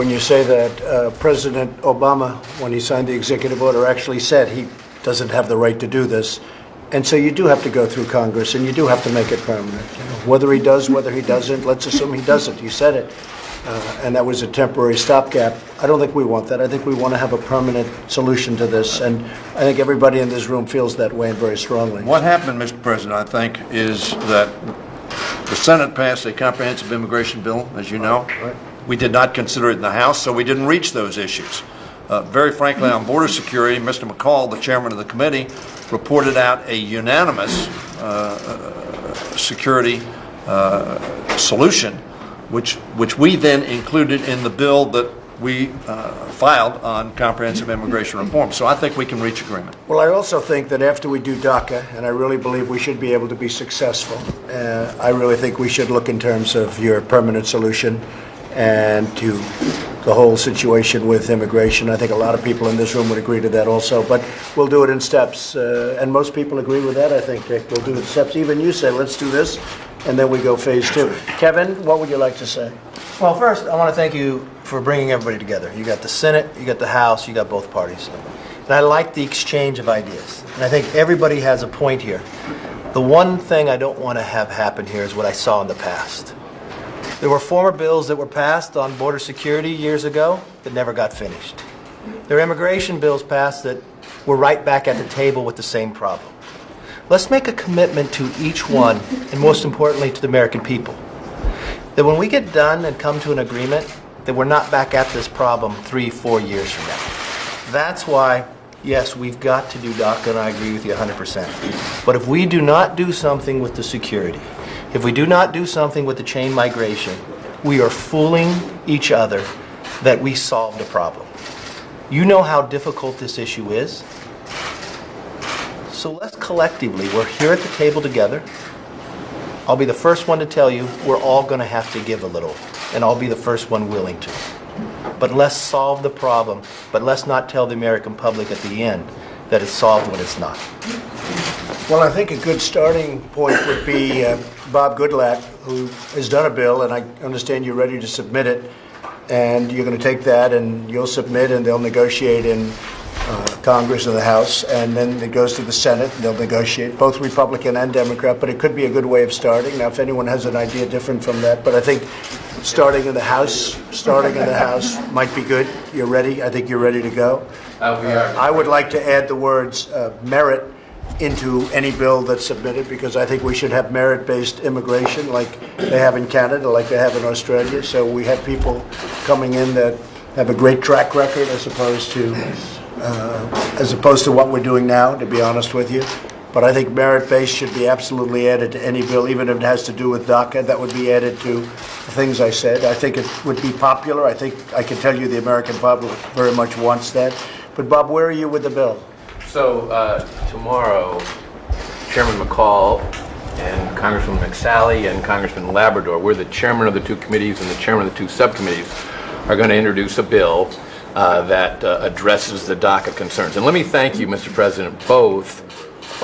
when you say that President Obama, when he signed the executive order, actually said he doesn't have the right to do this. And so you do have to go through Congress, and you do have to make it permanent. Whether he does, whether he doesn't, let's assume he doesn't. You said it. And that was a temporary stopgap. I don't think we want that. I think we want to have a permanent solution to this. And I think everybody in this room feels that way and very strongly. What happened, Mr. President, I think, is that the Senate passed a comprehensive immigration bill, as you know. Right. We did not consider it in the House, so we didn't reach those issues. Very frankly, on border security, Mr. McCall, the chairman of the committee, reported out a unanimous security solution, which we then included in the bill that we filed on comprehensive immigration reform. So I think we can reach agreement. Well, I also think that after we do DACA, and I really believe we should be able to be successful, I really think we should look in terms of your permanent solution and to the whole situation with immigration. I think a lot of people in this room would agree to that also, but we'll do it in steps. And most people agree with that, I think, Dick. We'll do it in steps. Even you say, let's do this, and then we go phase two. Kevin, what would you like to say? Well, first, I want to thank you for bringing everybody together. You got the Senate, you got the House, you got both parties. And I like the exchange of ideas. And I think everybody has a point here. The one thing I don't want to have happen here is what I saw in the past. There were former bills that were passed on border security years ago that never got finished. There were immigration bills passed that were right back at the table with the same problem. Let's make a commitment to each one, and most importantly to the American people, that when we get done and come to an agreement, that we're not back at this problem 3-4 years from now. That's why, yes, we've got to do DACA, and I agree with you 100%. But if we do not do something with the security, if we do not do something with the chain migration, we are fooling each other that we solved a problem. You know how difficult this issue is. So let's collectively, we're here at the table together. I'll be the first one to tell you we're all going to have to give a little, and I'll be the first one willing to. But let's solve the problem, but let's not tell the American public at the end that it's solved when it's not. Well, I think a good starting point would be Bob Goodlatte, who has done a bill, and I understand you're ready to submit it, and you're going to take that and you'll submit, and they'll negotiate in Congress or the House, and then it goes to the Senate, and they'll negotiate, both Republican and Democrat, but it could be a good way of starting. Now, if anyone has an idea different from that, but I think starting in the House might be good. You're ready? I think you're ready to go. We are. I would like to add the words merit into any bill that's submitted, because I think we should have merit-based immigration like they have in Canada, like they have in Australia. So we have people coming in that have a great track record as opposed to what we're doing now, to be honest with you. But I think merit-based should be absolutely added to any bill, even if it has to do with DACA. That would be added to the things I said. I think it would be popular. I think I can tell you the American public very much wants that. But Bob, where are you with the bill? So tomorrow, Chairman McCall and Congressman McSally and Congressman Labrador, we're the chairman of the two committees and the chairman of the two subcommittees, are going to introduce a bill that addresses the DACA concerns. And let me thank you, Mr. President, both.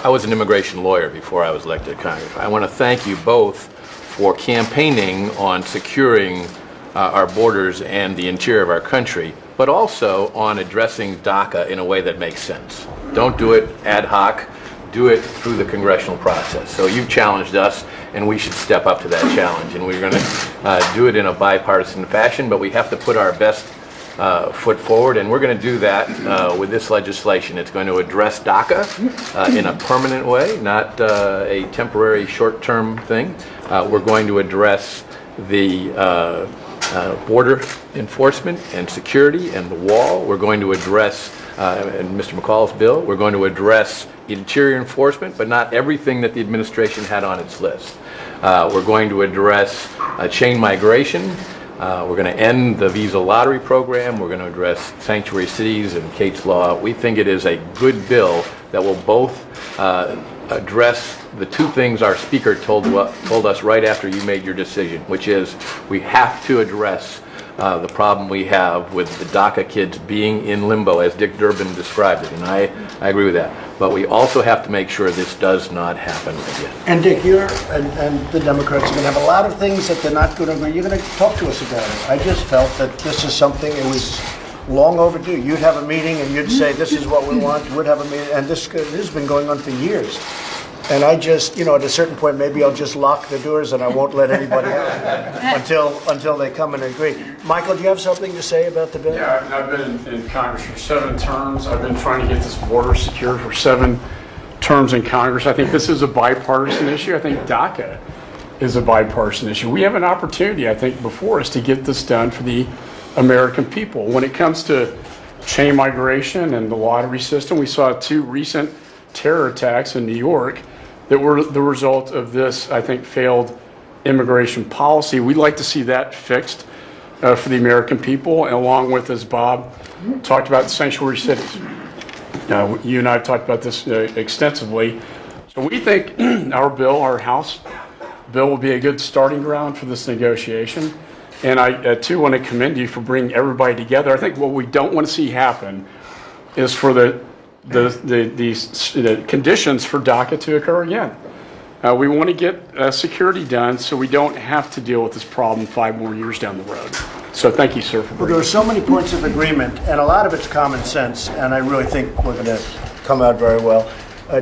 I was an immigration lawyer before I was elected to Congress. I want to thank you both for campaigning on securing our borders and the interior of our country, but also on addressing DACA in a way that makes sense. Don't do it ad hoc. Do it through the congressional process. So you've challenged us, and we should step up to that challenge. And we're going to do it in a bipartisan fashion, but we have to put our best foot forward, and we're going to do that with this legislation. It's going to address DACA in a permanent way, not a temporary short-term thing. We're going to address the border enforcement and security and the wall. We're going to address, in Mr. McCall's bill, we're going to address interior enforcement, but not everything that the administration had on its list. We're going to address chain migration. We're going to end the visa lottery program. We're going to address sanctuary cities and Kate's Law. We think it is a good bill that will both address the two things our speaker told us right after you made your decision, which is we have to address the problem we have with the DACA kids being in limbo, as Dick Durbin described it, and I agree with that. But we also have to make sure this does not happen again. And Dick, and the Democrats are going to have a lot of things that they're not going to agree. You're going to talk to us about it. I just felt that this is something, it was long overdue. You'd have a meeting and you'd say, this is what we want. We'd have a meeting, and this has been going on for years. And I just, at a certain point, maybe I'll just lock the doors and I won't let anybody out until they come and agree. Michael, do you have something to say about the bill? Yeah, I've been in Congress for 7 terms. I've been trying to get this border secured for 7 terms in Congress. I think this is a bipartisan issue. I think DACA is a bipartisan issue. We have an opportunity, I think, before us to get this done for the American people. When it comes to chain migration and the lottery system, we saw 2 recent terror attacks in New York that were the result of this, I think, failed immigration policy. We'd like to see that fixed for the American people, and along with, as Bob talked about, sanctuary cities. You and I have talked about this extensively. So we think our bill, our House bill, will be a good starting ground for this negotiation. And I, too, want to commend you for bringing everybody together. I think what we don't want to see happen is for the conditions for DACA to occur again. We want to get security done so we don't have to deal with this problem 5 more years down the road. So thank you, sir, for Well, bringing there are so many points of agreement, and a lot of it's common sense, and I really think we're going to come out very well.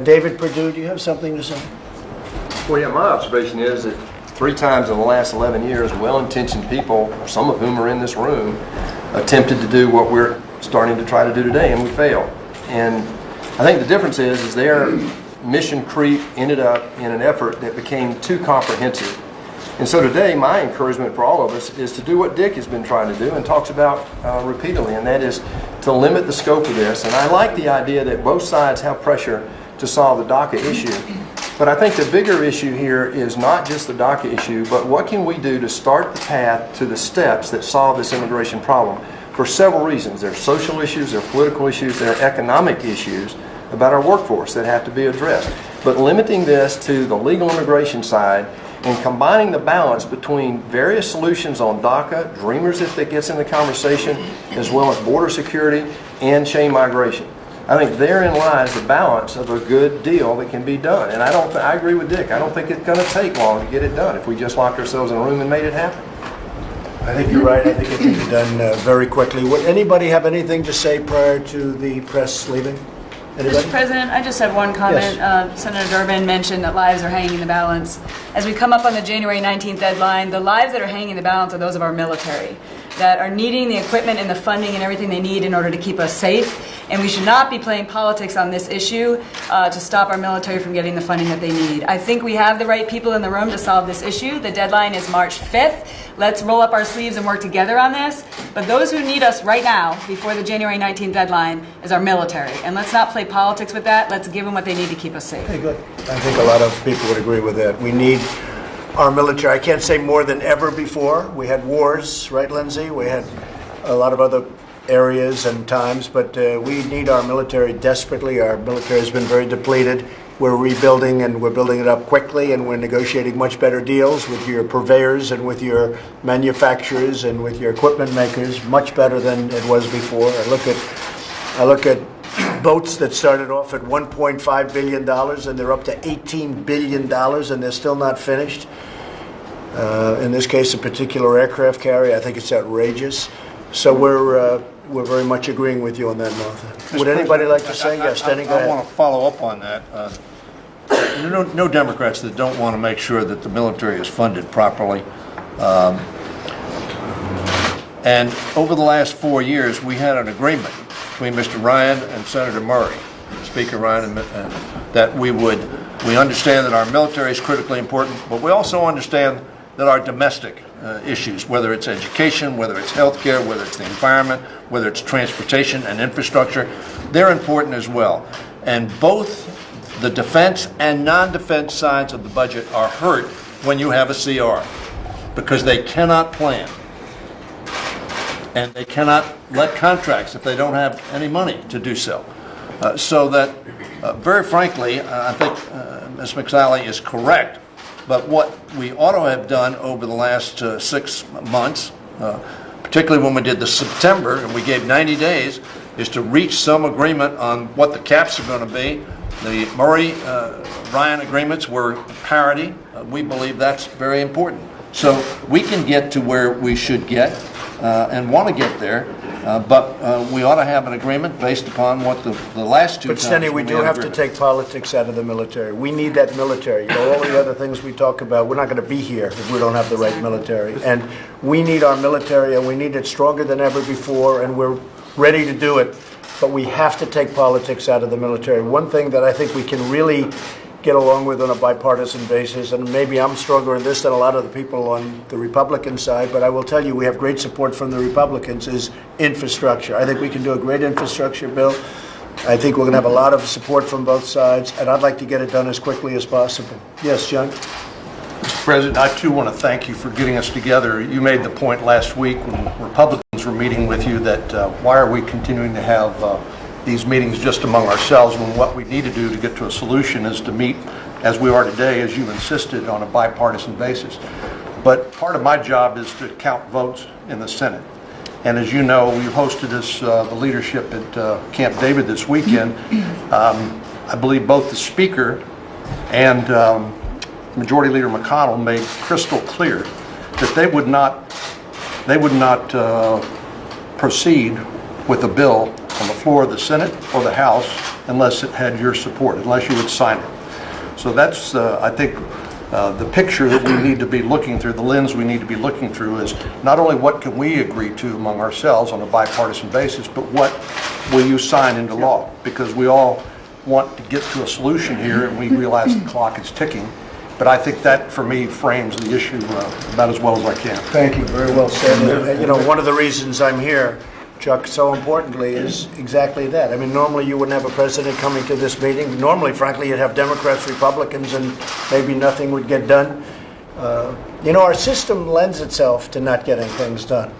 David Perdue, do you have something to say? Well, yeah, my observation is that 3 times in the last 11 years, well-intentioned people, some of whom are in this room, attempted to do what we're starting to try to do today, and we failed. And I think the difference is their mission creep ended up in an effort that became too comprehensive. And so today, my encouragement for all of us is to do what Dick has been trying to do and talks about repeatedly, and that is to limit the scope of this. And I like the idea that both sides have pressure to solve the DACA issue. But I think the bigger issue here is not just the DACA issue, but what can we do to start the path to the steps that solve this immigration problem? For several reasons. There are social issues, there are political issues, there are economic issues about our workforce that have to be addressed. But limiting this to the legal immigration side and combining the balance between various solutions on DACA, Dreamers if that gets in the conversation, as well as border security and chain migration. I think therein lies the balance of a good deal that can be done. And I agree with Dick. I don't think it's going to take long to get it done if we just locked ourselves in a room and made it happen. I think you're right. I think it can be done very quickly. Would anybody have anything to say prior to the press leaving? Anybody? Mr. President, I just have one comment. Yes. Senator Durbin mentioned that lives are hanging in the balance. As we come up on the January 19th deadline, the lives that are hanging in the balance are those of our military that are needing the equipment and the funding and everything they need in order to keep us safe. And we should not be playing politics on this issue to stop our military from getting the funding that they need. I think we have the right people in the room to solve this issue. The deadline is March 5th. Let's roll up our sleeves and work together on this. But those who need us right now, before the January 19th deadline, is our military. And let's not play politics with that. Let's give them what they need to keep us safe. Okay, good. I think a lot of people would agree with that. We need our military. I can't say more than ever before. We had wars, right, Lindsay? We had a lot of other areas and times, but we need our military desperately. Our military has been very depleted. We're rebuilding, and we're building it up quickly, and we're negotiating much better deals with your purveyors and with your manufacturers and with your equipment makers, much better than it was before. I look at boats that started off at $1.5 billion, and they're up to $18 billion, and they're still not finished. In this case, a particular aircraft carrier, I think it's outrageous. So we're very much agreeing with you on that, Martha. Would anybody like to say? Yes, Denny, go I ahead. want to follow up on that. There are no Democrats that don't want to make sure that the military is funded properly. And over the last 4 years, we had an agreement between Mr. Ryan and Senator Murray, Speaker Ryan, that we understand that our military is critically important, but we also understand that our domestic issues, whether it's education, whether it's healthcare, whether it's the environment, whether it's transportation and infrastructure, they're important as well. And both the defense and non-defense sides of the budget are hurt when you have a CR, because they cannot plan. And they cannot let contracts if they don't have any money to do so. So that, very frankly, I think Ms. McSally is correct. But what we ought to have done over the last 6 months particularly when we did the September, and we gave 90 days, is to reach some agreement on what the caps are going to be. The Murray-Ryan agreements were parity. We believe that's very important. So we can get to where we should get and want to get there, but we ought to have an agreement based upon what the last two But times Stenny, we when do had have to agreement. take politics out of the military. We need that military. You know, all the other things we talk about, we're not going to be here if we don't have the right military. And we need our military, and we need it stronger than ever before, and we're ready to do it. But we have to take politics out of the military. One thing that I think we can really get along with on a bipartisan basis, and maybe I'm stronger in this than a lot of the people on the Republican side, but I will tell you we have great support from the Republicans, is infrastructure. I think we can do a great infrastructure bill. I think we're going to have a lot of support from both sides, and I'd like to get it done as quickly as possible. Yes, John? Mr. President, I too want to thank you for getting us together. You made the point last week when Republicans were meeting with you that why are we continuing to have these meetings just among ourselves when what we need to do to get to a solution is to meet, as we are today, as you insisted, on a bipartisan basis. But part of my job is to count votes in the Senate. And as you know, we hosted the leadership at Camp David this weekend. I believe both the Speaker and Majority Leader McConnell made crystal clear that they would not proceed with a bill on the floor of the Senate or the House unless it had your support, unless you would sign it. So that's, I think, the picture that we need to be looking through, the lens we need to be looking through is not only what can we agree to among ourselves on a bipartisan basis, but what will you sign into law? Because we all want to get to a solution here and we realize the clock is ticking. But I think that, for me, frames the issue about as well as I can. Thank you. Very well said. And, you know, one of the reasons I'm here, Chuck, so importantly, is exactly that. I mean, normally you wouldn't have a president coming to this meeting. Normally, frankly, you'd have Democrats, Republicans, and maybe nothing would get done. You know, our system lends itself to not getting things done.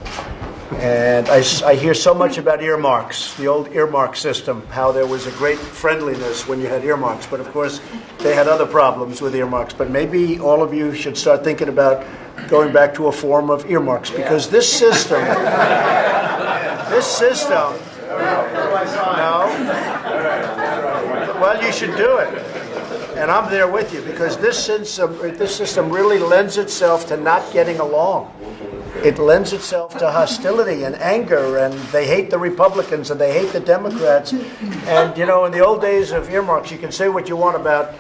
And I hear so much about earmarks, the old earmark system, how there was a great friendliness when you had earmarks. But of course, they had other problems with earmarks. But maybe all of you should start thinking about going back to a form of earmarks, because this system, no, well, you should do it. And I'm there with you, because this system really lends itself to not getting along. It lends itself to hostility and anger, and they hate the Republicans and they hate the Democrats. And, you know, in the old days of earmarks, you can say what you want about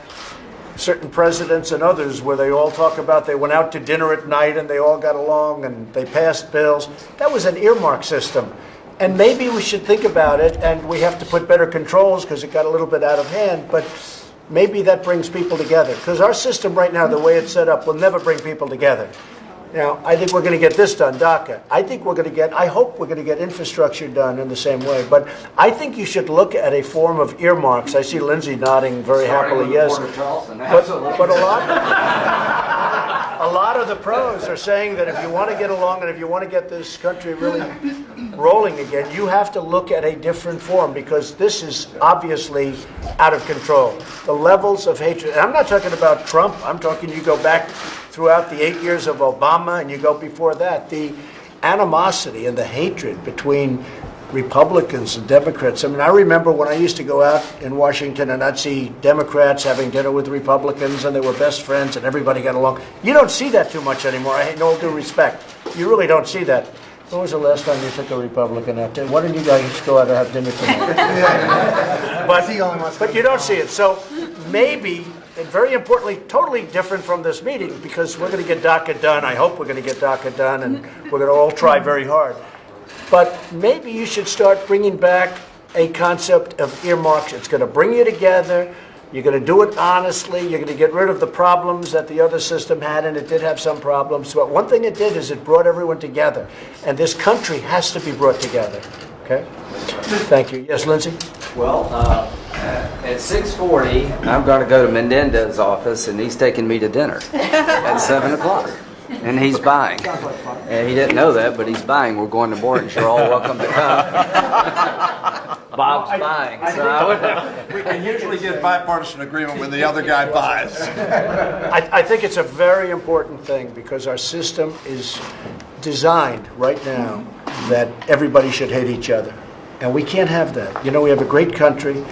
certain presidents and others where they all talk about they went out to dinner at night and they all got along and they passed bills. That was an earmark system. And maybe we should think about it, and we have to put better controls because it got a little bit out of hand, but maybe that brings people together. Because our system right now, the way it's set up, will never bring people together. Now, I think we're going to get this done, DACA. I hope we're going to get infrastructure done in the same way. But I think you should look at a form of earmarks. I see Lindsay nodding very happily, yes. But a lot of the pros are saying that if you want to get along and if you want to get this country really rolling again, you have to look at a different form, because this is obviously out of control. The levels of hatred, and I'm not talking about Trump, I'm talking you go back throughout the 8 years of Obama and you go before that, the animosity and the hatred between Republicans and Democrats. I mean, I remember when I used to go out in Washington and I'd see Democrats having dinner with Republicans and they were best friends and everybody got along. You don't see that too much anymore. I no due respect. You really don't see that. When was the last time you took a Republican out there? Why don't you guys go out and have dinner tonight? But you don't see it. So maybe, and very importantly, totally different from this meeting, because we're going to get DACA done. I hope we're going to get DACA done, and we're going to all try very hard. But maybe you should start bringing back a concept of earmarks. It's going to bring you together. You're going to do it honestly. You're going to get rid of the problems that the other system had, and it did have some problems. But one thing it did is it brought everyone together. And this country has to be brought together. Okay? Thank you. Yes, Lindsay? Well, at 6:40, I'm going to go to Menendez's office, and he's taking me to dinner at 7 o'clock. And he's buying. And he didn't know that, but he's buying. We're going to Morton. You're all welcome to come. Bob's buying. So We can usually get bipartisan agreement when the other guy buys. I think it's a very important thing, because our system is designed right now that everybody should hate each other. And we can't have that. You know, we have a great country.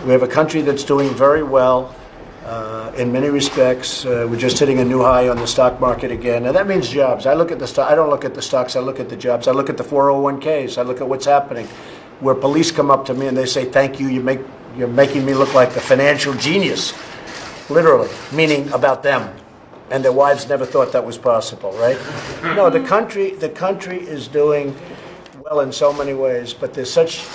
We have a country that's doing very well in many respects. We're just hitting a new high on the stock market again. And that means jobs. I don't look at the stocks, I look at the jobs. I look at the 401ks. I look at what's happening. Where police come up to me and they say, thank you, you're making me look like a financial genius. Literally, meaning about them. And their wives never thought that was possible, right? No, the country is doing well in so many ways, but there's such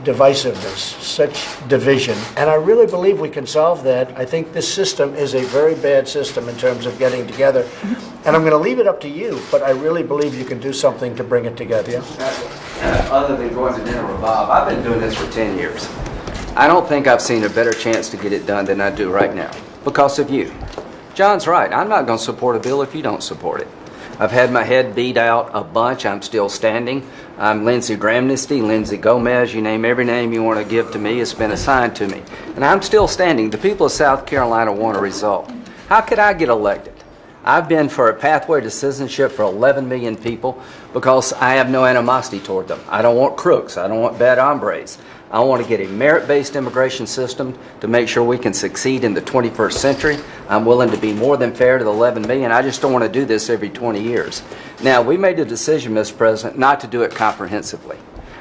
divisiveness, such division, and I really believe we can solve that. I think this system is a very bad system in terms of getting together, and I'm going to leave it up to you, but I really believe you can do something to bring it together. Yeah? Other than going to dinner with Bob, I've been doing this for 10 years. I don't think I've seen a better chance to get it done than I do right now, because of you. John's right. I'm not going to support a bill if you don't support it. I've had my head beat out a bunch. I'm still standing. I'm Lindsey Gramnesty, Lindsey Gomez. You name every name you want to give to me. It's been assigned to me. And I'm still standing. The people of South Carolina want a result. How could I get elected? I've been for a pathway to citizenship for 11 million people because I have no animosity toward them. I don't want crooks. I don't want bad hombres. I want to get a merit-based immigration system to make sure we can succeed in the 21st century. I'm willing to be more than fair to the 11 million. I just don't want to do this every 20 years. Now, we made a decision, Mr. President, not to do it comprehensively.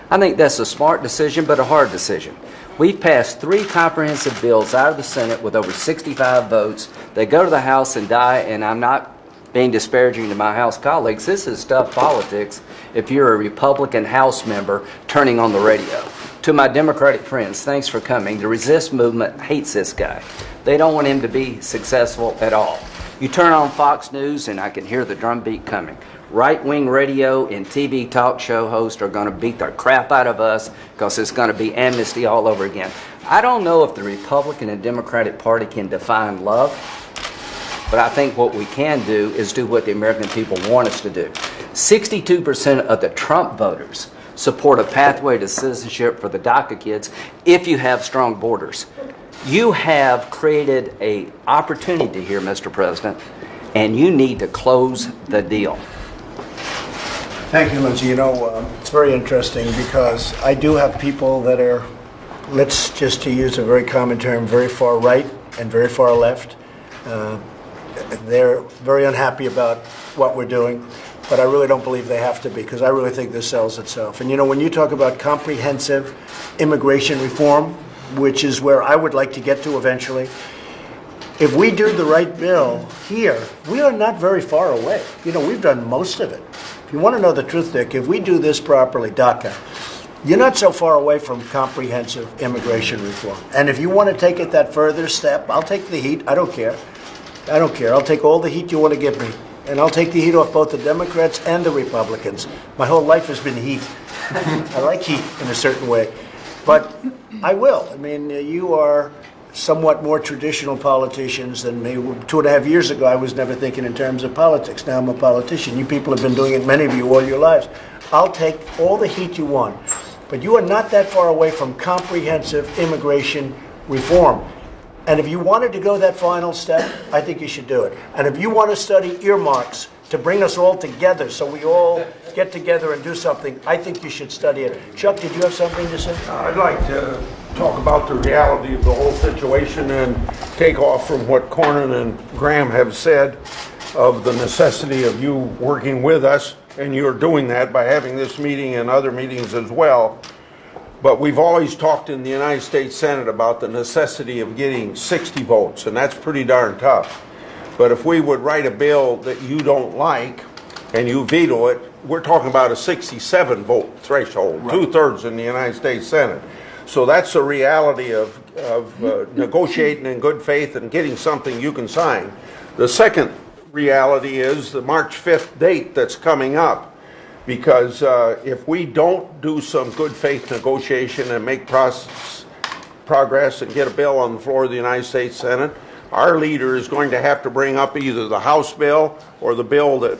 I think that's a smart decision, but a hard decision. We've passed 3 comprehensive bills out of the Senate with over 65 votes. They go to the House and die, and I'm not being disparaging to my House colleagues. This is tough politics if you're a Republican House member turning on the radio. To my Democratic friends, thanks for coming. The Resist movement hates this guy. They don't want him to be successful at all. You turn on Fox News and I can hear the drumbeat coming. Right-wing radio and TV talk show hosts are going to beat the crap out of us because it's going to be amnesty all over again. I don't know if the Republican and Democratic Party can define love, but I think what we can do is do what the American people want us to do. 62% of the Trump voters support a pathway to citizenship for the DACA kids if you have strong borders. You have created an opportunity here, Mr. President, and you need to close the deal. Thank you, Lindsey. You know, it's very interesting because I do have people that are, let's just to use a very common term, very far right and very far left. They're very unhappy about what we're doing. But I really don't believe they have to be, because I really think this sells itself. And you know, when you talk about comprehensive immigration reform, which is where I would like to get to eventually, if we do the right bill here, we are not very far away. You know, we've done most of it. If you want to know the truth, Dick, if we do this properly, DACA, you're not so far away from comprehensive immigration reform. And if you want to take it that further step, I'll take the heat. I don't care. I'll take all the heat you want to give me. And I'll take the heat off both the Democrats and the Republicans. My whole life has been heat. I like heat in a certain way. But I will. I mean, you are somewhat more traditional politicians than me. 2.5 years ago, I was never thinking in terms of politics. Now I'm a politician. You people have been doing it, many of you, all your lives. I'll take all the heat you want. But you are not that far away from comprehensive immigration reform. And if you wanted to go that final step, I think you should do it. And if you want to study earmarks to bring us all together so we all get together and do something, I think you should study it. Chuck, did you have something to say? I'd like to talk about the reality of the whole situation and take off from what Cornyn and Graham have said of the necessity of you working with us, and you're doing that by having this meeting and other meetings as well. But we've always talked in the United States Senate about the necessity of getting 60 votes, and that's pretty darn tough. But if we would write a bill that you don't like and you veto it, we're talking about a 67 vote threshold, right. 2/3 in the United States Senate. So that's the reality of negotiating in good faith and getting something you can sign. The second reality is the March 5th date that's coming up. Because if we don't do some good faith negotiation and make progress and get a bill on the floor of the United States Senate, our leader is going to have to bring up either the House bill or the bill that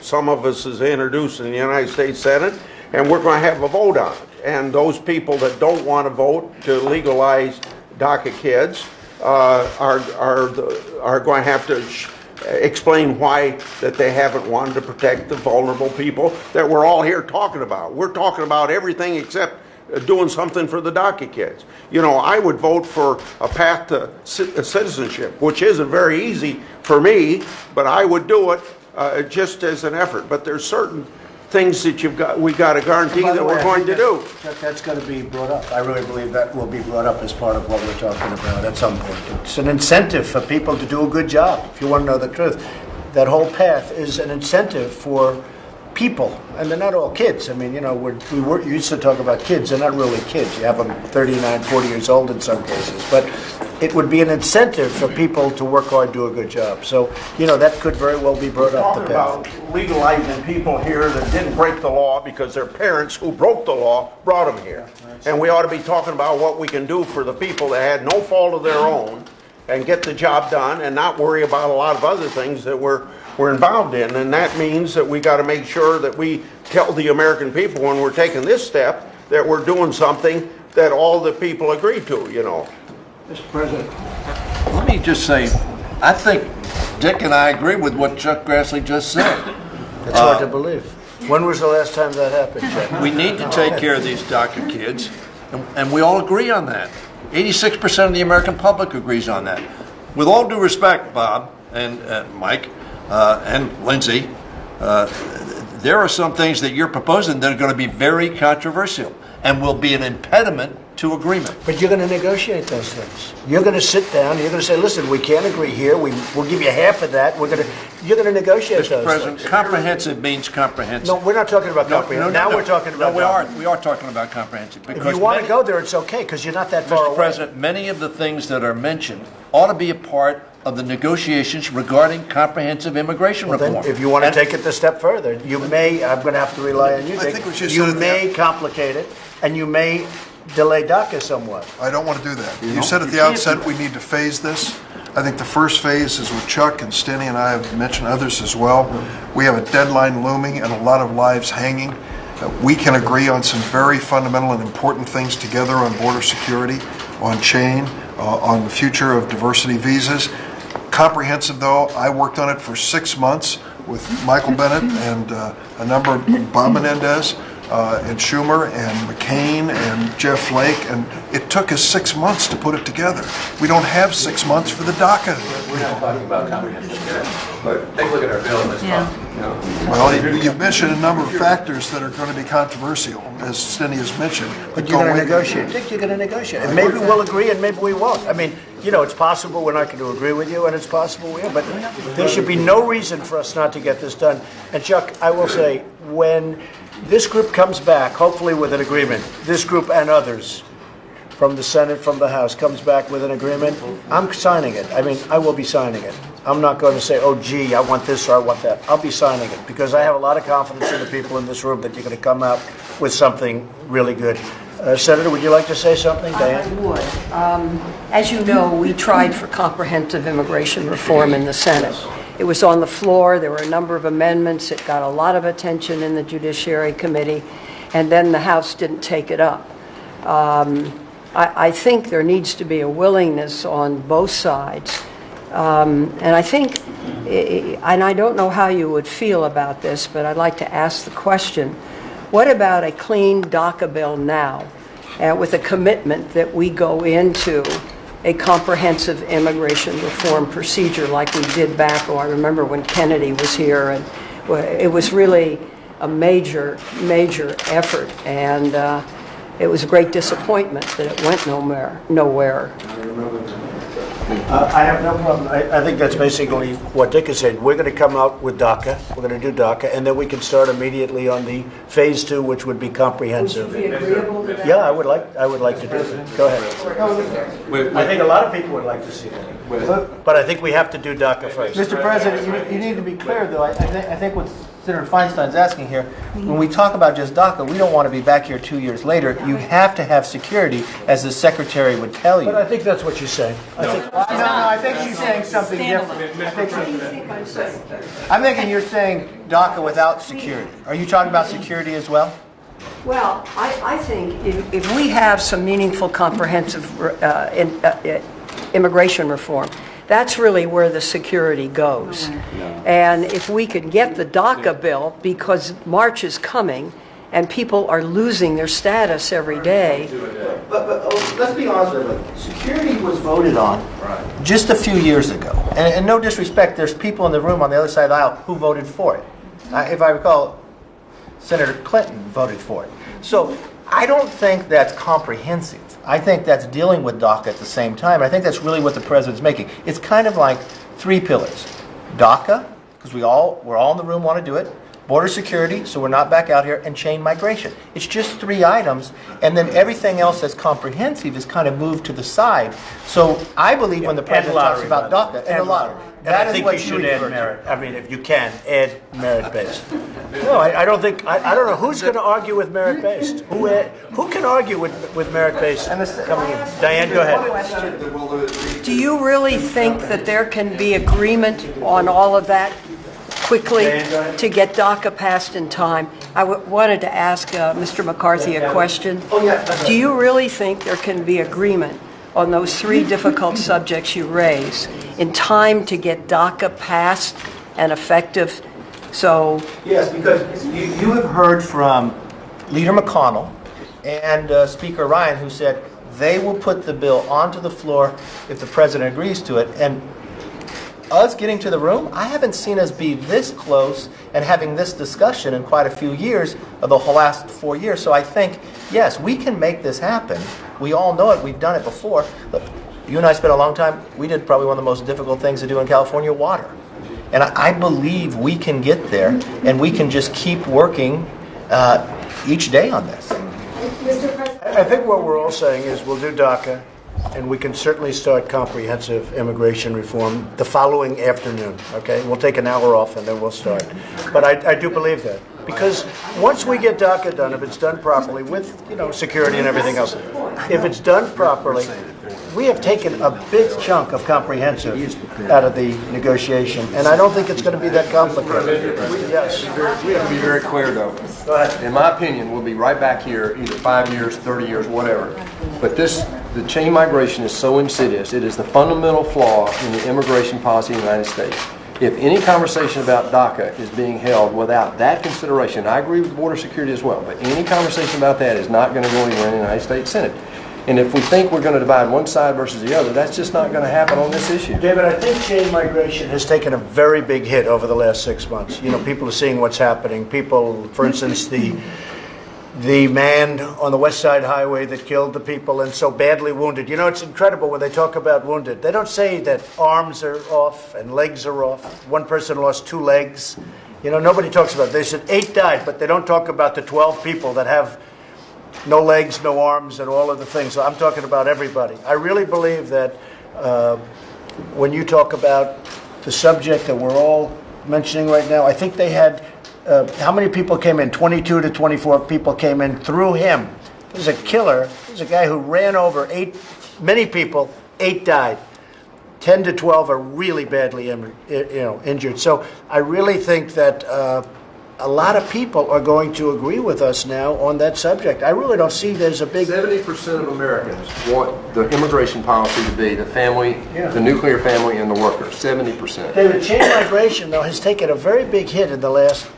some of us has introduced in the United States Senate, and we're going to have a vote on it. And those people that don't want to vote to legalize DACA kids are going to have to explain why that they haven't wanted to protect the vulnerable people that we're all here talking about. We're talking about everything except doing something for the DACA kids. You know, I would vote for a path to citizenship, which isn't very easy for me, but I would do it just as an effort. But there's certain things that we got to guarantee By the that way, we're I going to think do. That's going to be brought up. I really believe that will be brought up as part of what we're talking about at some point. It's an incentive for people to do a good job, if you want to know the truth. That whole path is an incentive for people, and they're not all kids. I mean, you know, we used to talk about kids. They're not really kids. You have them 39, 40 years old in some cases. But it would be an incentive for people to work hard, do a good job. So, you know, that could very well be brought up, the Talking path. about legalizing people here that didn't break the law because their parents who broke the law brought them here. And we ought to be talking about what we can do for the people that had no fault of their own and get the job done and not worry about a lot of other things that we're involved in. And that means that we got to make sure that we tell the American people when we're taking this step that we're doing something that all the people agree to, you know. Mr. President, let me just say, I think Dick and I agree with what Chuck Grassley just said. It's hard to believe. When was the last time that happened, Jack? We need to take care of these DACA kids, and we all agree on that. 86% of the American public agrees on that. With all due respect, Bob and Mike and Lindsay, there are some things that you're proposing that are going to be very controversial and will be an impediment to agreement. But you're going to negotiate those things. You're going to sit down. You're going to say, "Listen, we can't agree here. We'll give you half of that. You're going to negotiate Mr. those President, things." comprehensive means comprehensive. No, we're not talking about comprehensive. Now we're talking about. No, we are talking about comprehensive. If you want to go there, it's okay because you're not that far away. Mr. President, many of the things that are mentioned ought to be a part of the negotiations regarding comprehensive immigration Then, reform. if you want to take it a step further, you may. I'm going to have to rely on you, Dick. think we should You set it may complicate it, and you may delay DACA somewhat. I don't want to do that. You said at the outset we need to phase this. I think the first phase is what Chuck and Stenny and I have mentioned, others as well. We have a deadline looming and a lot of lives hanging. We can agree on some very fundamental and important things together on border security, on chain, on the future of diversity visas. Comprehensive, though, I worked on it for 6 months with Michael Bennett and a number of Bob Menendez and Schumer and McCain and Jeff Flake, and it took us 6 months to put it together. We don't have 6 months for the DACA. We're not talking about comprehensive yet, but take a look at our bill and let's talk. You know. Well, you've mentioned a number of factors that are going to be controversial, as Stenny has mentioned. But you're going to negotiate. Dick, you're going to negotiate. And maybe we'll agree and maybe we won't. I mean, you know, it's possible we're not going to agree with you and it's possible we are. But there should be no reason for us not to get this done. And Chuck, I will say, when this group comes back, hopefully with an agreement, this group and others from the Senate, from the House, comes back with an agreement, I'm signing it. I mean, I will be signing it. I'm not going to say, oh, gee, I want this or I want that. I'll be signing it because I have a lot of confidence in the people in this room that you're going to come out with something really good. Senator, would you like to say something, Diane? I would. As you know, we tried for comprehensive immigration reform in the Senate. It was on the floor. There were a number of amendments. It got a lot of attention in the Judiciary Committee, and then the House didn't take it up. I think there needs to be a willingness on both sides. And I think, and I don't know how you would feel about this, but I'd like to ask the question, what about a clean DACA bill now with a commitment that we go into a comprehensive immigration reform procedure like we did back, I remember when Kennedy was here, and it was really a major effort, and it was a great disappointment that it went nowhere. I have no problem. I think that's basically what Dick is saying. We're going to come out with DACA. We're going to do DACA, and then we can start immediately on the phase 2, which would be comprehensive. Would you be agreeable to that? Yeah, I would like to do that. Go ahead. I think a lot of people would like to see that. But I think we have to do DACA first. Mr. President, you need to be clear, though. I think what Senator Feinstein's asking here, when we talk about just DACA, we don't want to be back here 2 years later. You have to have security, as the Secretary would tell you. But I think that's what she's saying. I think she's saying something different. I'm thinking you're saying DACA without security. Are you talking about security as well? Well, I think if we have some meaningful, comprehensive immigration reform, That's really where the security goes. And if we could get the DACA bill, because March is coming, and people are losing their status every day. But let's be honest with you. Security was voted on just a few years ago. And no disrespect, there's people in the room on the other side of the aisle who voted for it. If I recall, Senator Clinton voted for it. So I don't think that's comprehensive. I think that's dealing with DACA at the same time. I think that's really what the president's making. It's kind of like three pillars. DACA, because we're all in the room want to do it. Border security, so we're not back out here, and chain migration. It's just three items, and then everything else that's comprehensive is kind of moved to the side. So I believe when the president talks about DACA, and the lottery, I think you should add merit. I mean, if you can, add merit-based. No, I don't think, I don't know who's going to argue with merit-based. Who can argue with merit-based coming in? Diane, go ahead. Do you really think that there can be agreement on all of that quickly to get DACA passed in time? I wanted to ask Mr. McCarthy a question. Do you really think there can be agreement on those three difficult subjects you raise in time to get DACA passed and effective? So yes, because you have heard from Leader McConnell and Speaker Ryan, who said they will put the bill onto the floor if the president agrees to it. And us getting to the room, I haven't seen us be this close and having this discussion in quite a few years of the whole last 4 years. So I think, yes, we can make this happen. We all know it. We've done it before. Look, you and I spent a long time. We did probably one of the most difficult things to do in California, water. And I believe we can get there, and we can just keep working each day on this. Mr. President. I think what we're all saying is we'll do DACA, and we can certainly start comprehensive immigration reform the following afternoon, okay? We'll take an hour off and then we'll start. But I do believe that. Because once we get DACA done, if it's done properly with, security and everything else, if it's done properly, we have taken a big chunk of comprehensive out of the negotiation, and I don't think it's going to be that complicated. Yes. We have to be very clear, though. Go ahead. In my opinion, we'll be right back here, either 5 years, 30 years, whatever. But the chain migration is so insidious. It is the fundamental flaw in the immigration policy in the United States. If any conversation about DACA is being held without that consideration, I agree with border security as well, but any conversation about that is not going to go anywhere in the United States Senate. And if we think we're going to divide one side versus the other, that's just not going to happen on this issue. David, I think chain migration has taken a very big hit over the last 6 months. People are seeing what's happening. People, for instance, the man on the West Side Highway that killed the people and so badly wounded. It's incredible when they talk about wounded. They don't say that arms are off and legs are off. One person lost 2 legs. Nobody talks about it. They said 8 died, but they don't talk about the 12 people that have no legs, no arms, and all of the things. So I'm talking about everybody. I really believe that when you talk about the subject that we're all mentioning right now, I think they had, how many people came in? 22 to 24 people came in through him. There's a killer. There's a guy who ran over many people, 8 died. 10 to 12 are really badly injured. So I really think that a lot of people are going to agree with us now on that subject. I really don't see there's a big... 70% of Americans want the immigration policy to be the family, the nuclear family, and the workers. 70%. David, chain migration, though, has taken a very big hit in the last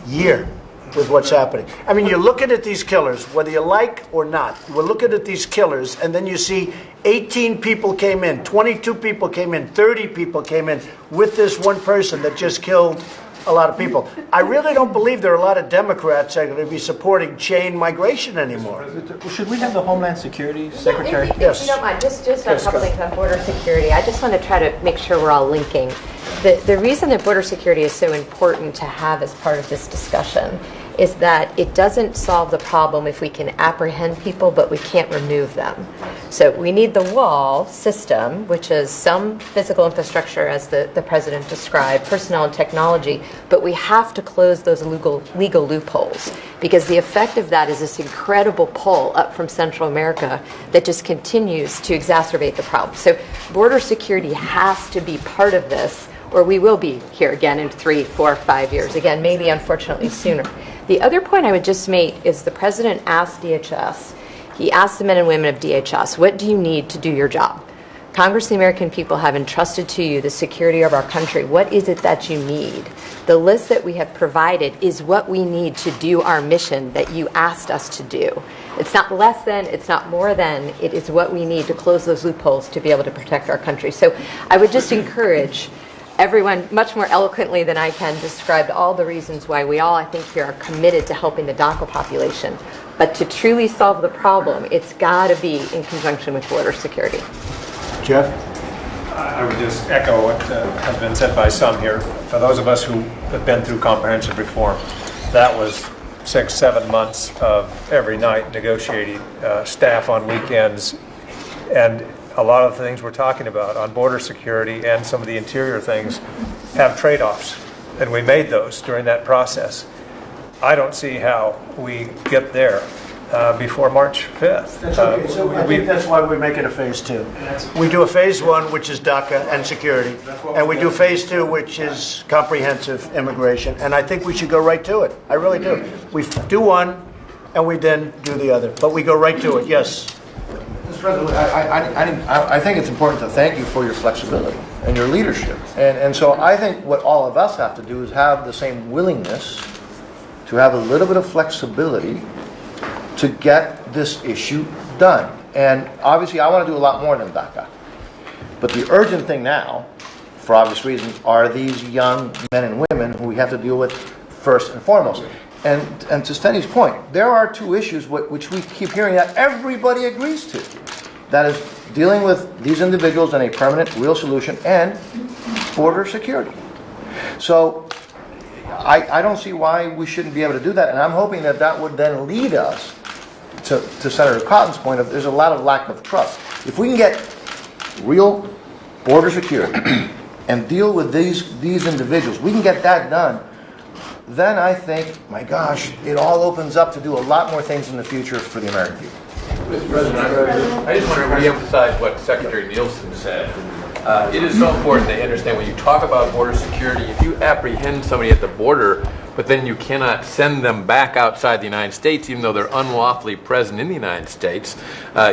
year with what's happening. I mean, you're looking at these killers, whether you like or not. We're looking at these killers, and then you see 18 people came in, 22 people came in, 30 people came in with this one person that just killed a lot of people. I really don't believe there are a lot of Democrats that are going to be supporting chain migration anymore. Should we have the Homeland Security Secretary? If you don't mind, just a couple things on border security. I just want to try to make sure we're all linking. The reason that border security is so important to have as part of this discussion is that it doesn't solve the problem if we can apprehend people, but we can't remove them. So we need the wall system, which is some physical infrastructure, as the president described, personnel and technology, but we have to close those legal loopholes, because the effect of that is this incredible pull up from Central America that just continues to exacerbate the problem. So border security has to be part of this, or we will be here again in 3, 4, 5 years. Again, maybe unfortunately sooner. The other point I would just make is the president asked DHS, he asked the men and women of DHS, what do you need to do your job? Congress, the American people have entrusted to you the security of our country. What is it that you need? The list that we have provided is what we need to do our mission that you asked us to do. It's not less than, it's not more than, it is what we need to close those loopholes to be able to protect our country. So I would just encourage everyone, much more eloquently than I can, described all the reasons why we all, I think, here are committed to helping the DACA population. But to truly solve the problem, it's got to be in conjunction with border security. Jeff? I would just echo what has been said by some here. For those of us who have been through comprehensive reform, that was 6-7 months of every night negotiating, staff on weekends, and a lot of the things we're talking about on border security and some of the interior things have trade-offs, and we made those during that process. I don't see how we get there before March 5th. That's okay. So I think that's why we make it a phase 2. We do a phase 1, which is DACA and security, and we do phase 2, which is comprehensive immigration, and I think we should go right to it. I really do. We do one, and we then do the other, but we go right to it. Yes? Mr. President, I think it's important to thank you for your flexibility and your leadership. And so I think what all of us have to do is have the same willingness to have a little bit of flexibility to get this issue done. And obviously I want to do a lot more than DACA. But the urgent thing now, for obvious reasons, are these young men and women who we have to deal with first and foremost. And to Steni's point, there are two issues which we keep hearing that everybody agrees to. That is dealing with these individuals in a permanent, real solution, and border security. So I don't see why we shouldn't be able to do that, and I'm hoping that that would then lead us to Senator Cotton's point of there's a lot of lack of trust. If we can get real border security and deal with these individuals, we can get that done, then I think, my gosh, it all opens up to do a lot more things in the future for the American people. Mr. President, I just want to reemphasize what Secretary Nielsen said. It is so important to understand when you talk about border security, if you apprehend somebody at the border, but then you cannot send them back outside the United States, even though they're unlawfully present in the United States,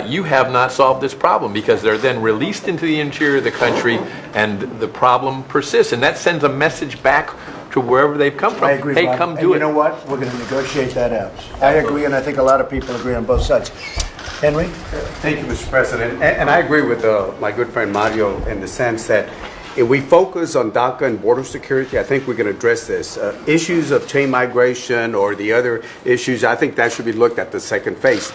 you have not solved this problem because they're then released into the interior of the country and the problem persists. And that sends a message back to wherever they've come from. I agree, hey, Bob. come and do you it. know what? We're going to negotiate that out. I agree, and I think a lot of people agree on both sides. Henry? Thank you, Mr. President. And I agree with my good friend Mario in the sense that if we focus on DACA and border security, I think we can address this. Issues of chain migration or the other issues, I think that should be looked at the second phase.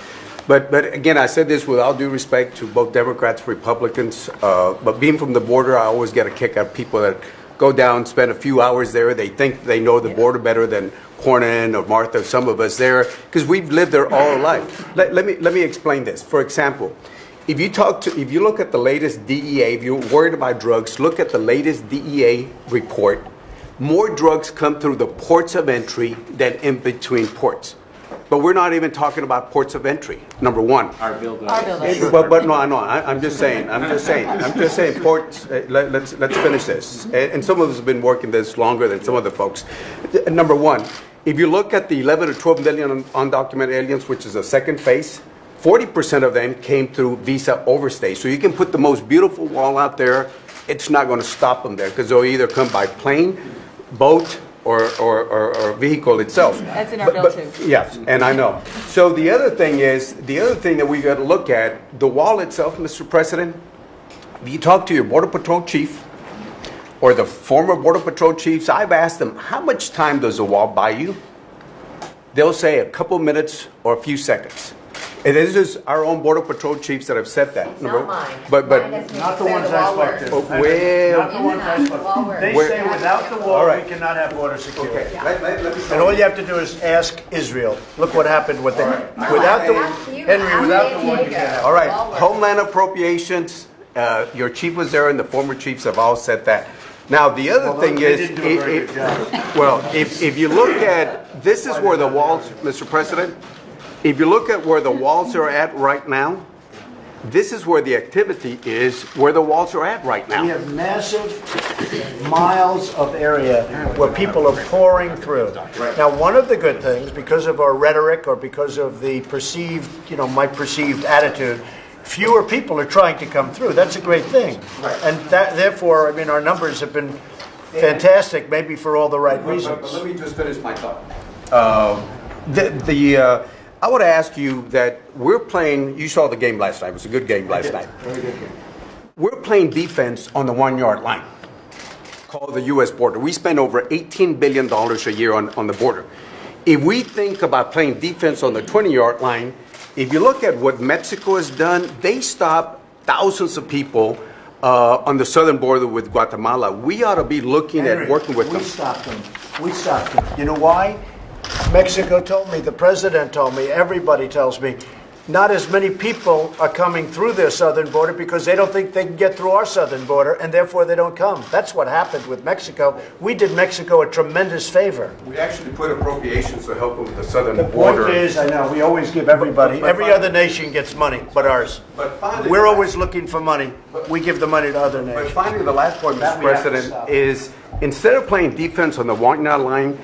But again, I said this with all due respect to both Democrats, Republicans, but being from the border, I always get a kick out of people that go down, spend a few hours there. They think they know the border better than Cornyn or Martha, some of us there, because we've lived there all our life. Let me explain this. For example, if you look at the latest DEA, if you're worried about drugs, look at the latest DEA report. More drugs come through the ports of entry than in between ports. But we're not even talking about ports of entry. Number one. Our bill does. But no, I'm just saying ports. Let's finish this. And some of us have been working this longer than some other folks. Number one, if you look at the 11 or 12 million undocumented aliens, which is the second phase, 40% of them came through visa overstay. So you can put the most beautiful wall out there. It's not going to stop them there because they'll either come by plane, boat, or vehicle itself. That's in our bill too. Yes, and I know. So the other thing that we got to look at, the wall itself, Mr. President, if you talk to your Border Patrol chief or the former Border Patrol chiefs, I've asked them, how much time does the wall buy you? They'll say a couple minutes or a few seconds. And this is our own Border Patrol chiefs that have said that. Not mine. But Not the ones I spoke to. well, Not the ones I spoke to. They say without the wall, All right. we cannot have border security. okay. Let me And all you have to do is ask Israel. Look what happened with them. Without the Henry, without the wall, you can't have. All right, Homeland Appropriations, your chief was there and the former chiefs have all said that. Now, the other thing they is, didn't do a very good job. well, if you look at, this is where the walls, Mr. President, if you look at where the walls are at right now, this is where the activity is, where the walls are at right now. We have massive miles of area where people are pouring through. Now, one of the good things, because of our rhetoric or because of the perceived, my perceived attitude, fewer people are trying to come through. That's a great thing. And therefore, I mean, our numbers have been fantastic, maybe for all the right reasons. But let me just finish my thought. I would ask you that we're playing, you saw the game last night. It was a good game last night. Very good game. We're playing defense on the 1 yard line called the U.S. border. We spend over $18 billion a year on the border. If we think about playing defense on the 20-yard line, if you look at what Mexico has done, they stopped thousands of people on the southern border with Guatemala. We ought to be looking Henry, at working with them. We stopped them. We stopped them. You know why? Mexico told me, the president told me, everybody tells me, not as many people are coming through their southern border because they don't think they can get through our southern border, and therefore they don't come. That's what happened with Mexico. We did Mexico a tremendous favor. We actually put appropriations to help them with the southern The border. point is, I know, we always give everybody, But every finally- other nation gets money but ours. But finally- We're always looking for money. We give the money to other But nations. finally, the last point, That Mr. we have to President, stop. is instead of playing defense on the 1 yard line,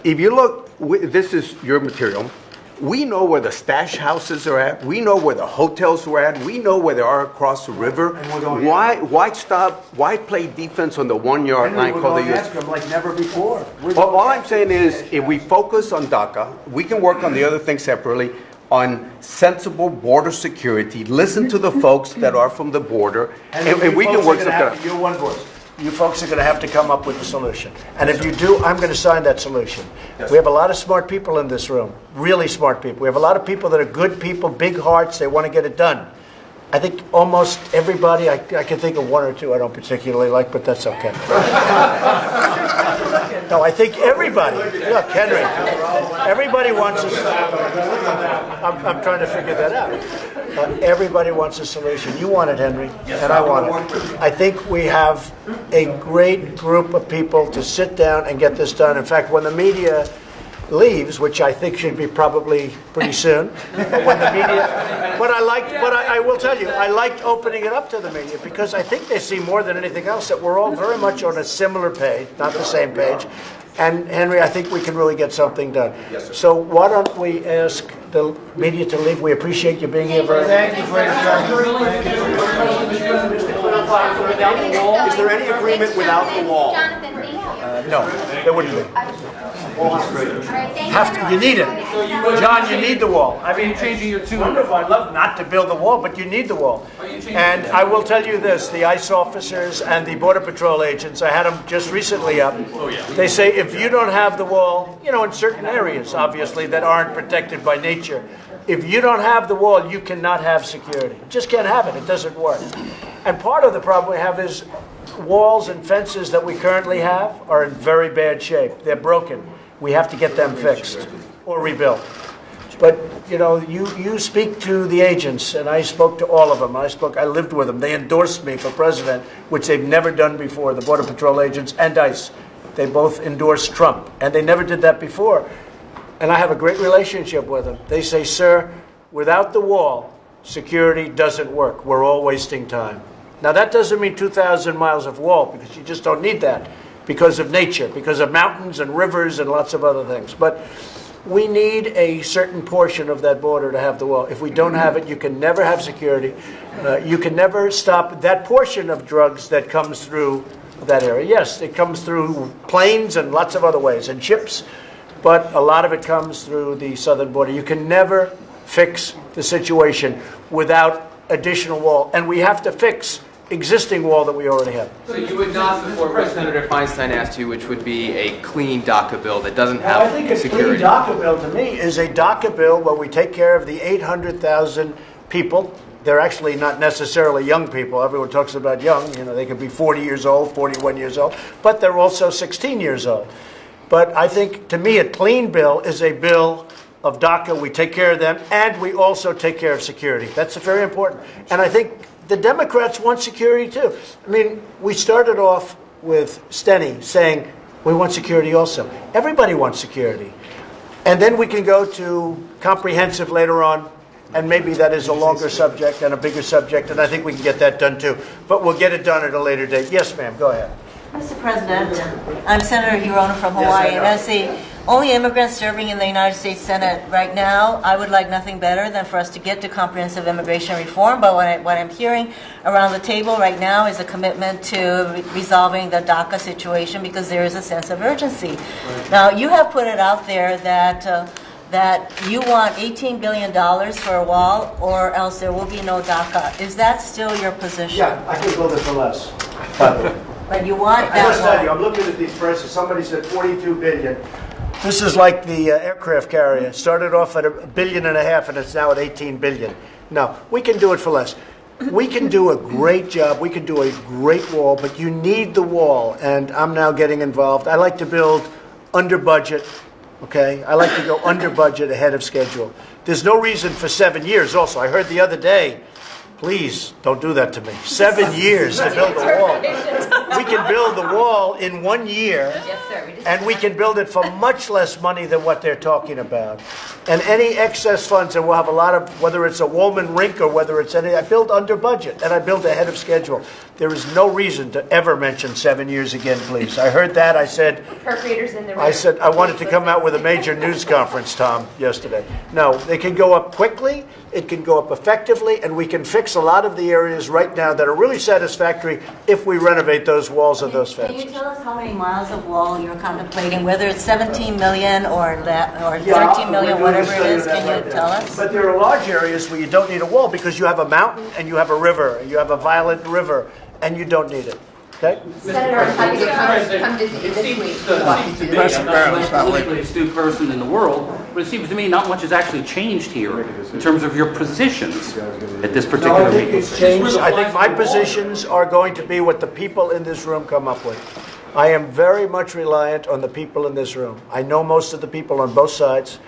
if you look, this is your material. We know where the stash houses are at. We know where the hotels are at. We know where they are across the river. And we're going Why stop? Why play defense on the 1 yard Henry, line we're called the going U.S.? after them like never before. All I'm saying is, if we focus on DACA, we can work on the other things separately, on sensible border security, listen to the folks that are from the border, and we can work something out. You're one voice. You folks are going to have to come up with a solution. And if you do, I'm going to sign that solution. We have a lot of smart people in this room, really smart people. We have a lot of people that are good people, big hearts, they want to get it done. I think almost everybody, I can think of one or two I don't particularly like, but that's okay. No, I think everybody. Look, Henry, everybody wants a solution. I'm trying to figure that out. Everybody wants a solution. You want it, Henry, and I want it. I think we have a great group of people to sit down and get this done. In fact, when the media leaves, which I think should be probably pretty soon, but when the media, but I will tell you, I liked opening it up to the media because I think they see more than anything else that we're all very much on a similar page, not the same page. And Henry, I think we can really get something done. Yes, sir. So why don't we ask the media to leave? We appreciate you being here very much. Thank you for Is there any agreement without the wall? No, there wouldn't be. You need it. John, you need the wall. I mean, changing your tune. Wonderful. I'd love not to build the wall, but you need the wall. And I will tell you this, the ICE officers and the Border Patrol agents, I had them just recently up. They say if you don't have the wall, you know, in certain areas, obviously, that aren't protected by nature, if you don't have the wall, you cannot have security. You just can't have it. It doesn't work. And part of the problem we have is walls and fences that we currently have are in very bad shape. They're broken. We have to get them fixed or rebuilt. But, you know, you speak to the agents, and I spoke to all of them. I lived with them. They endorsed me for president, which they've never done before, the Border Patrol agents and ICE. They both endorsed Trump, and they never did that before. And I have a great relationship with them. They say, sir, without the wall, security doesn't work. We're all wasting time. Now, that doesn't mean 2,000 miles of wall, because you just don't need that because of nature, because of mountains and rivers and lots of other things. But we need a certain portion of that border to have the wall. If we don't have it, you can never have security. You can never stop that portion of drugs that comes through that area. Yes, it comes through planes and lots of other ways, and ships, but a lot of it comes through the southern border. You can never fix the situation without additional wall, and we have to fix existing wall that we already have. So you would not support what Senator Feinstein asked you, which would be a clean DACA bill that doesn't have I think a security? clean DACA bill to me is a DACA bill where we take care of the 800,000 people. They're actually not necessarily young people. Everyone talks about young. You know, they could be 40 years old, 41 years old, but they're also 16 years old. But I think, to me, a clean bill is a bill of DACA. We take care of them, and we also take care of security. That's very important. And I think the Democrats want security, too. I mean, we started off with Steny saying, we want security also. Everybody wants security. And then we can go to comprehensive later on, and maybe that is a longer subject and a bigger subject, and I think we can get that done, too. But we'll get it done at a later date. Yes, ma'am, go ahead. Mr. President, I'm Senator Hirono from Hawaii, and as the only immigrants serving in the United States Senate right now. I would like nothing better than for us to get to comprehensive immigration reform, but what I'm hearing around the table right now is a commitment to resolving the DACA situation because there is a sense of urgency. Now, you have put it out there that you want $18 billion for a wall or else there will be no DACA. Is that still your position? Yeah, I can build it for less, by the way. But you want I must tell that you, wall. I'm looking at these prices. Somebody said 42 billion. This is like the aircraft carrier. It started off at $1.5 billion and it's now at 18 billion. No, we can do it for less. We can do a great job. We can do a great wall, but you need the wall. And I'm now getting involved. I like to build under budget. Okay, I like to go under budget ahead of schedule. There's no reason for 7 years. Also, I heard the other day. Please don't do that to me. 7 years to build a wall. We can build the wall in 1 year, and we can build it for much less money than what they're talking about. And any excess funds, and we'll have a lot of, whether it's a Woolman rink or whether it's any, I build under budget, and I build ahead of schedule. There is no reason to ever mention 7 years again, please. I heard that, I said, I said, I wanted to come out with a major news conference, Tom, yesterday. No, they can go up quickly, it can go up effectively, and we can fix a lot of the areas right now that are really satisfactory if we renovate those walls and those fences. Can you tell us how many miles of wall you're contemplating, whether it's 17 million or 13 million, whatever it is? Can you tell us? But there are large areas where you don't need a wall because you have a mountain and you have a river, and you have a violent river, and you don't need it. Okay? Senator, I'm happy to come visit you this week. Press apparently is not politically legal. astute person in the world, but it seems to me not much has actually changed here in terms of your positions at this No, particular I think meeting. it's changed. I think my positions are going to be what the people in this room come up with. I am very much reliant on the people in this room. I know most of the people on both sides.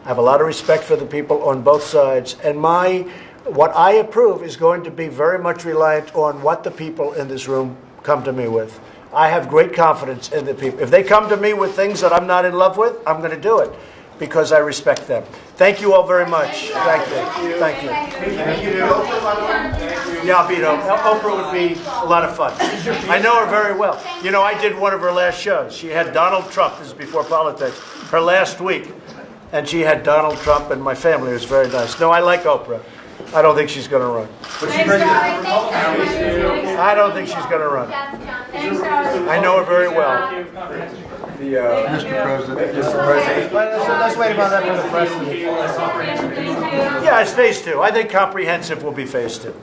I have a lot of respect for the people on both sides. And what I approve is going to be very much reliant on what the people in this room come to me with. I have great confidence in the people. If they come to me with things that I'm not in love with, I'm going to do it because I respect them. Thank you all very much. Thank you. Thank you. Thank you. Yeah, I'll beat Oprah. Oprah would be a lot of fun. I know her very well. You know, I did one of her last shows. She had Donald Trump, this is before politics, her last week. And she had Donald Trump and my family. It was very nice. No, I like Oprah. I don't think she's going to run. I don't think she's going to run. I know her very well. Mr. President. Let's wait about that for the president. Yeah, it's phase two. I think comprehensive will be phase two.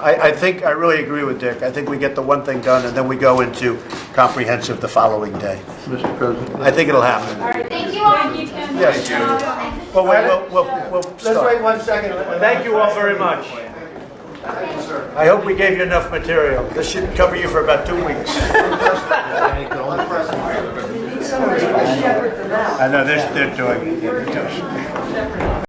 I think, I really agree with Dick. I think we get the one thing done and then we go into comprehensive the following day. Mr. President. I think it'll happen. Thank you all. Yes. Well, we'll Let's start. wait 1 second. Thank you all very much. I hope we gave you enough material. This should cover you for about 2 weeks. I know they're doing it.